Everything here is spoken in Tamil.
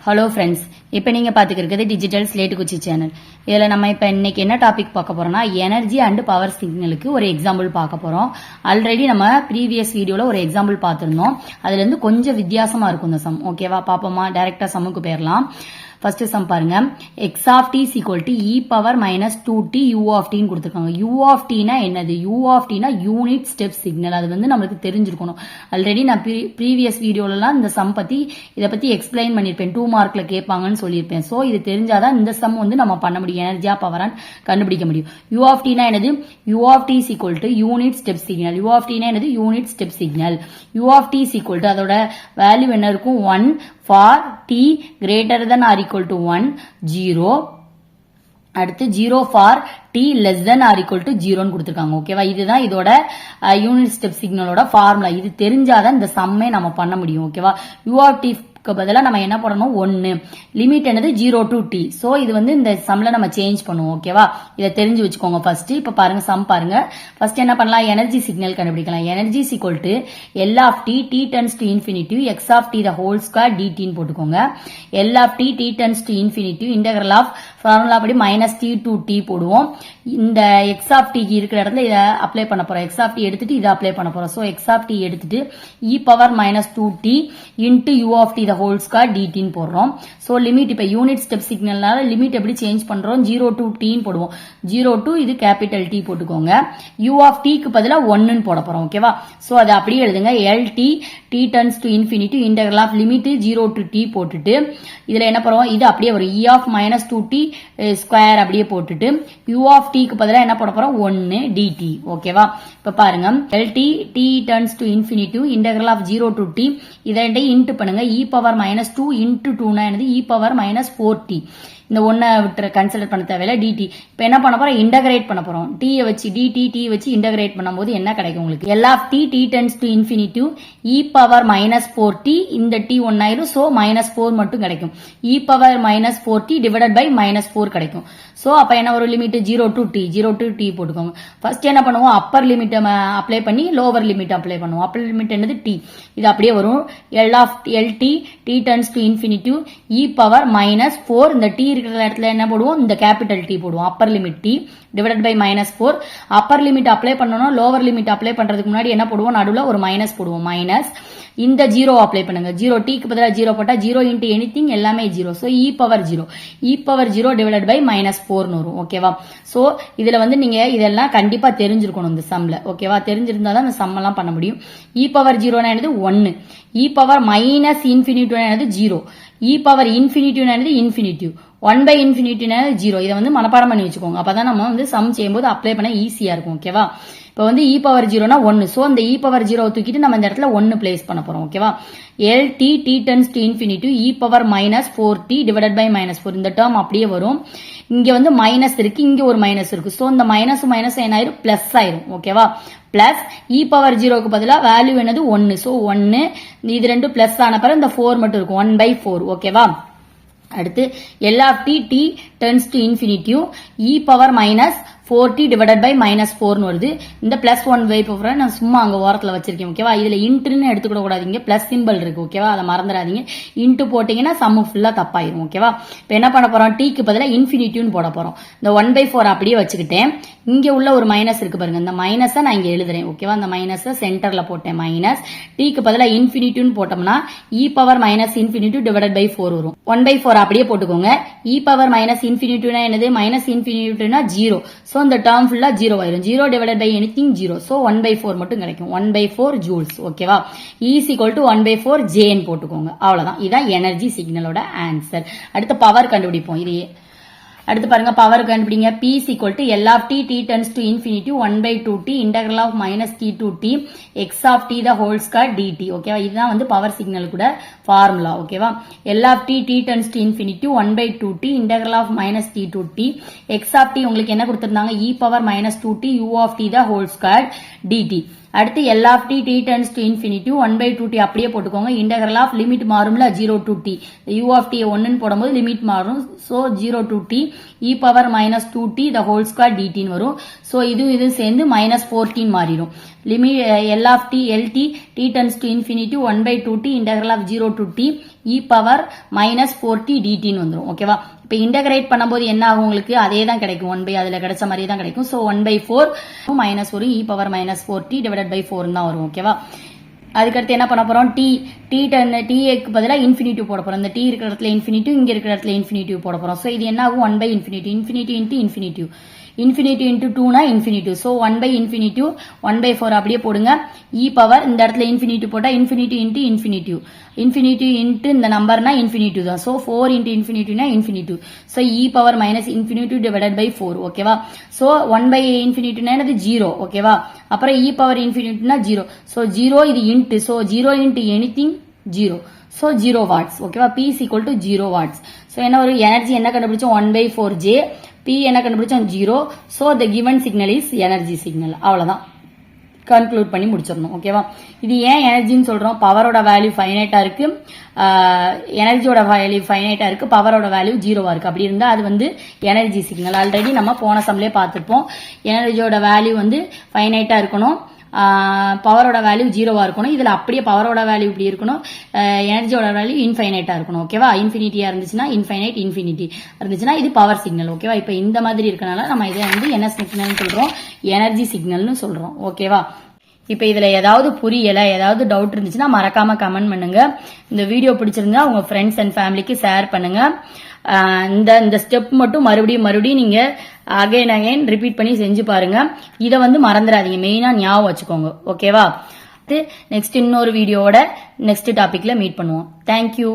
ஹலோ ஃப்ரெண்ட்ஸ், இப்போ நீங்கள் பார்த்துக்கிறது டிஜிட்டல் ஸ்லேட்டு குச்சி சேனல். இதில் நம்ம இப்போ இன்னைக்கு என்ன டாபிக் பார்க்க போறோம்னா, எனர்ஜி அண்ட் பவர் சிக்னலுக்கு ஒரு எக்ஸாம்பிள் பார்க்க போறோம். ஆல்ரெடி நம்ம ப்ரீவியஸ் வீடியோவில் ஒரு எக்ஸாம்பிள் பார்த்துருந்தோம். அதுலேருந்து கொஞ்சம் வித்தியாசமா இருக்கும் இந்த சம். ஓகேவா, பார்ப்போமா? டைரக்டா சம்முக்கு போயிடலாம். ஃபர்ஸ்ட் சம் பாருங்க. x of t is equal to e power minus 2t u of t ன்னு கொடுத்துருக்காங்க. u of t னா என்னது? u of t னா யூனிட் ஸ்டெப் சிக்னல். அது வந்து நம்மளுக்கு தெரிஞ்சிருக்கணும். ஆல்ரெடி நான் ப்ரீவியஸ் வீடியோலலாம் இந்த சம் பத்தி இதை பத்தி எக்ஸ்பிளைன் பண்ணிருப்பேன். 2 மார்க்ல கேட்பாங்கன்னு சொல்லியிருப்பேன். ஸோ இது தெரிஞ்சாதான் இந்த சம் வந்து நம்ம பண்ண முடியும், எனர்ஜியா பவரான்னு கண்டுபிடிக்க முடியும். u of t னா என்னது? u of t is equal to unit step signal. u of t னா என்னது? Unit step signal. u of t is equal to அதோட வேல்யூ என்ன இருக்கும்? 1 for t greater than or equal to 1 0. அடுத்து 0 for t less than or equal to 0 ன்னு கொடுத்திருக்காங்க. ஓகேவா, இதுதான் இதோட யூனிட் ஸ்டெப் சிக்னலோட ஃபார்முலா. இது தெரிஞ்சாதான் இந்த சம்மே நம்ம பண்ண முடியும். ஓகேவா, u of t பதிலா நம்ம என்ன பண்ணணும்? 1. லிமிட் என்னது? 0 to t. சோ இது வந்து இந்த சம்ல நம்ம சேஞ்ச் பண்ணுவோம். ஓகேவா, இதை தெரிஞ்சு வச்சுக்கோங்க ஃபர்ஸ்ட். இப்ப பாருங்க சம் பாருங்க. ஃபர்ஸ்ட் என்ன பண்ணலாம்? எனர்ஜி சிக்னல் கண்டுபிடிக்கலாம். Energy is equal to L of t t tends to infinity x of t the whole square dt ன்னு போட்டுக்கோங்க. L of t t tends to infinity integral of formula படி minus t to t போடுவோம். இந்த x of t இருக்கிற இடத்துல இதை அப்ளை பண்ண போறோம். x of t எடுத்துட்டு இதை அப்ளை பண்ண போறோம். சோ x of t எடுத்துட்டு e power minus 2t into u of t the whole square dt ன்னு போடுறோம். சோ லிமிட் இப்ப யூனிட் ஸ்டெப் சிக்னல்னால லிமிட் எப்படி சேஞ்ச் பண்றோம்? 0 to t ன்னு போடுவோம். 0 to இது கேபிட்டல் T போட்டுக்கோங்க. u of t க்கு பதிலா 1 ன்னு போட போறோம். ஓகேவா, சோ அதை அப்படியே எழுதுங்க. lt t tends to infinity integral of limit 0 to t போட்டுட்டு இதுல என்ன பண்ணுவோம்? இது அப்படியே வரும். e of minus 2t square அப்படியே போட்டுட்டு u of t க்கு பதிலா என்ன போட போறோம்? 1 dt. ஓகேவா, இப்ப பாருங்க. lt t tends to infinity integral of 0 to t இதை இன்ட்டு பண்ணுங்க. e power minus 2 into 2 னா என்னது? e power minus 4t. இந்த ஒன்ன விட்டு கன்சிடர் பண்ண தேவையில்ல. dt இப்ப என்ன பண்ண போறோம்? இன்டகிரேட் பண்ண போறோம். t வச்சு dt t வச்சு இன்டகிரேட் பண்ணும்போது என்ன கிடைக்கும் உங்களுக்கு? L of t t tends to infinity e power minus 4t. இந்த t 1 ஆயிரும். சோ minus 4 மட்டும் கிடைக்கும். e power minus 4t divided by minus 4 கிடைக்கும். சோ அப்ப என்ன ஒரு லிமிட்? 0 to t போட்டுக்கோங்க. ஃபர்ஸ்ட் என்ன பண்ணுவோம்? அப்பர் லிமிட் அப்ளை பண்ணி லோவர் லிமிட் அப்ளை பண்ணுவோம். அப்பர் லிமிட் என்னது? t. இது அப்படியே வரும். lt t tends to infinity e power minus 4. இந்த t இருக்கிற இடத்துல என்ன போடுவோம்? இந்த கேபிட்டல் T போடுவோம். Upper limit t divided by minus 4. Upper limit apply பண்ணனும். லோவர் லிமிட் அப்ளை பண்றதுக்கு முன்னாடி என்ன போடுவோம்? நடுவுல ஒரு மைனஸ் போடுவோம். மைனஸ் இந்த 0 அப்ளை பண்ணுங்க. 0 t க்கு பதிலா 0 போட்டா 0 into anything எல்லாமே 0. So e power 0. e power 0 divided by minus 4 ன்னு வரும். ஓகேவா, சோ இதுல வந்து நீங்க இதெல்லாம் கண்டிப்பா தெரிஞ்சிருக்கணும் இந்த சம்ல. ஓகேவா, தெரிஞ்சிருந்தா தான் இந்த சம் எல்லாம் பண்ண முடியும். e power 0 னா என்னது? 1. e power minus infinity னா என்னது? 0. e power infinity னா என்னது? infinity. 1 by infinity னா 0. இதை வந்து மனப்பாடம் பண்ணி வச்சுக்கோங்க. அப்பதான் நம்ம வந்து சம் செய்யும்போது அப்ளை பண்ண ஈஸியா இருக்கும். ஓகேவா, இப்ப வந்து e power 0 னா 1. சோ அந்த e power 0 தூக்கிட்டு நம்ம இந்த இடத்துல 1 பிளேஸ் பண்ண போறோம். ஓகேவா, lt t tends to infinity e power minus 4t divided by minus 4. இந்த டேர்ம் அப்படியே வரும். இங்க வந்து மைனஸ் இருக்கு, இங்க ஒரு மைனஸ் இருக்கு. சோ இந்த மைனஸ் மைனஸ் என்ன ஆயிரும்? பிளஸ் ஆயிரும். ஓகேவா, பிளஸ் e power 0 க்கு பதிலா வேல்யூ என்னது? 1. சோ 1 இது ரெண்டு பிளஸ் ஆன பிறகு இந்த 4 மட்டும் இருக்கும். 1 by 4. ஓகேவா, அடுத்து L of t t tends to infinity e power minus 4t divided by minus 4 ன்னு வருது. இந்த பிளஸ் 1 பை போறேன் நான் சும்மா அங்க ஓரத்துல வச்சிருக்கேன். ஓகேவா, இதுல இன்ட்னு எடுத்துக்கூட கூடாதீங்க. பிளஸ் சிம்பிள் இருக்கு. ஓகேவா, அதை மறந்துடாதீங்க. இன்ட்டு போட்டீங்கன்னா சம் ஃபுல்லா தப்பாயிரும். ஓகேவா, இப்ப என்ன பண்ண போறோம்? t க்கு பதிலா இன்ஃபினிட்டின்னு போட போறோம். இந்த 1 by 4 அப்படியே வச்சுக்கிட்டேன். இங்க உள்ள ஒரு மைனஸ் இருக்கு பாருங்க. இந்த மைனஸை நான் இங்க எழுதுறேன். ஓகேவா, இந்த மைனஸை சென்டர்ல போட்டேன். மைனஸ் t க்கு பதிலா இன்ஃபினிட்டின்னு போட்டோம்னா e power minus infinity divided by 4 வரும். 1 by 4 அப்படியே போட்டுக்கோங்க. e power minus infinity னா என்னது? மைனஸ் infinity னா 0. சோ இந்த டேர்ம் ஃபுல்லா 0 ஆயிரும். 0 divided by anything 0. So 1 by 4 மட்டும் கிடைக்கும். 1 by 4 ஜூல்ஸ். ஓகேவா, E is equal to 1 by 4 J ன்னு போட்டுக்கோங்க. அவ்வளவுதான். இதான் எனர்ஜி சிக்னலோட ஆன்சர். அடுத்து பவர் கண்டுபிடிப்போம். இது அடுத்து பாருங்க, பவர் கண்டுபிடிங்க. P is equal to L of t t tends to infinity 1 by 2t integral of minus t to t x of t the whole square dt. ஓகேவா, இதுதான் வந்து பவர் சிக்னல் கூட ஃபார்முலா. ஓகேவா, L of t t tends to infinity 1 by 2t integral of minus t to t x of t உங்களுக்கு என்ன கொடுத்திருந்தாங்க? e power minus 2t u of t the whole square dt. அடுத்து L of t t tends to infinity 1 by 2t அப்படியே போட்டுக்கோங்க. integral of லிமிட் மாறும்ல 0 to t. u of t 1 ன்னு போடும்போது லிமிட் மாறும். So 0 to t e power minus 2t the whole square dt ன்னு வரும். சோ இது சேர்ந்து minus 14 மாறிடும். Limit L of t LT t tends to infinity 1/2t integral of 0 to t e power minus 4t dt ன்னு வந்துரும் ஓகேவா. இப்போ இன்டகிரேட் பண்ணும்போது என்ன ஆகும் உங்களுக்கு அதே தான் கிடைக்கும் 1 அதுல கிடைச்ச மாதிரி தான் கிடைக்கும். ஸோ 1/4 மைனஸ் ஒரு e power minus 4t divided by 4 தான் வரும் ஓகேவா. அதுக்கடுத்து என்ன பண்ண போறோம் டீக்கு பதிலாக இன்ஃபினிட்டிவ் போட போறோம். இந்த டி இருக்கிற இடத்துல இன்ஃபினிட்டிவ் இங்க இருக்கிற இடத்துல இன்ஃபினிட்டிவ் போட போறோம். ஸோ இது என்ன ஆகும் 1/infinity infinity infinitive infinity into 2னா இன்ஃபினிட்டிவ். ஸோ 1/infinity 1/4 அப்படியே போடுங்க. இ பவர் இந்த இடத்துல இன்ஃபினிட்டிவ் போட்டா infinity into infinitive infinity into இந்த நம்பர்னா இன்ஃபினிட்டிவ் தான். ஸோ 4 இன்ட்டு இன்ஃபினிட்டிவ்னா infinitive. So e power minus infinitive divided by 4 ஓகேவா. ஸோ 1/infinity என்னது 0 ஓகேவா. அப்புறம் இ பவர் இன்ஃபினிட்டினா 0. ஸோ 0 இது into. So 0 into anything 0. So 0 watts ஓகேவா. P is equal to 0 watts. So என்ன ஒரு எனர்ஜி என்ன கண்டுபிடிச்சோம் 1/4J. P என்ன கண்டுபிடிச்சோம் 0. So the given signal is energy signal. அவ்வளவுதான் கன்க்ளூட் பண்ணி முடிச்சிடணும் ஓகேவா. இது ஏன் எனர்ஜின்னு சொல்றோம் பவரோட வேல்யூ ஃபைனைட்டா இருக்கு எனர்ஜியோட வேல்யூ ஃபைனைட்டா இருக்கு பவரோட வேல்யூ 0வா இருக்கு. அப்படி இருந்தா அது வந்து எனர்ஜி சிக்னல். ஆல்ரெடி நம்ம போன சம்லயே பார்த்திருப்போம் எனர்ஜியோட வேல்யூ வந்து ஃபைனைட்டா இருக்கணும் பவரோட வேல்யூ 0வா இருக்கணும். இதுல அப்படியே பவரோட வேல்யூ இப்படி இருக்கணும் எனர்ஜியோட வேல்யூ இன்ஃபைனைட்டா இருக்கணும் ஓகேவா. இன்ஃபினிட்டியா இருந்துச்சுன்னா இன்ஃபைனைட் இன்ஃபினிட்டி இருந்துச்சுன்னா இது பவர் சிக்னல் ஓகேவா. இப்ப இந்த மாதிரி இருக்கனால நம்ம இதை வந்து என்ன சிக்னல்னு சொல்றோம் எனர்ஜி சிக்னல்னு சொல்றோம் ஓகேவா. இப்ப இதுல ஏதாவது புரியல ஏதாவது டவுட் இருந்துச்சுன்னா மறக்காம கமெண்ட் பண்ணுங்க. இந்த வீடியோ பிடிச்சிருந்தா உங்க ஃப்ரெண்ட்ஸ் அண்ட் ஃபேமிலிக்கு ஷேர் பண்ணுங்க. இந்த ஸ்டெப் மட்டும் மறுபடியும் நீங்க அகைன் ரிப்பீட் பண்ணி செஞ்சு பாருங்க. இதை வந்து மறந்துடாதீங்க மெயினா ஞாபகம் வச்சுக்கோங்க ஓகேவா. நெக்ஸ்ட் இன்னொரு வீடியோவோட நெக்ஸ்ட் டாபிக்ல மீட் பண்ணுவோம். தேங்க்யூ.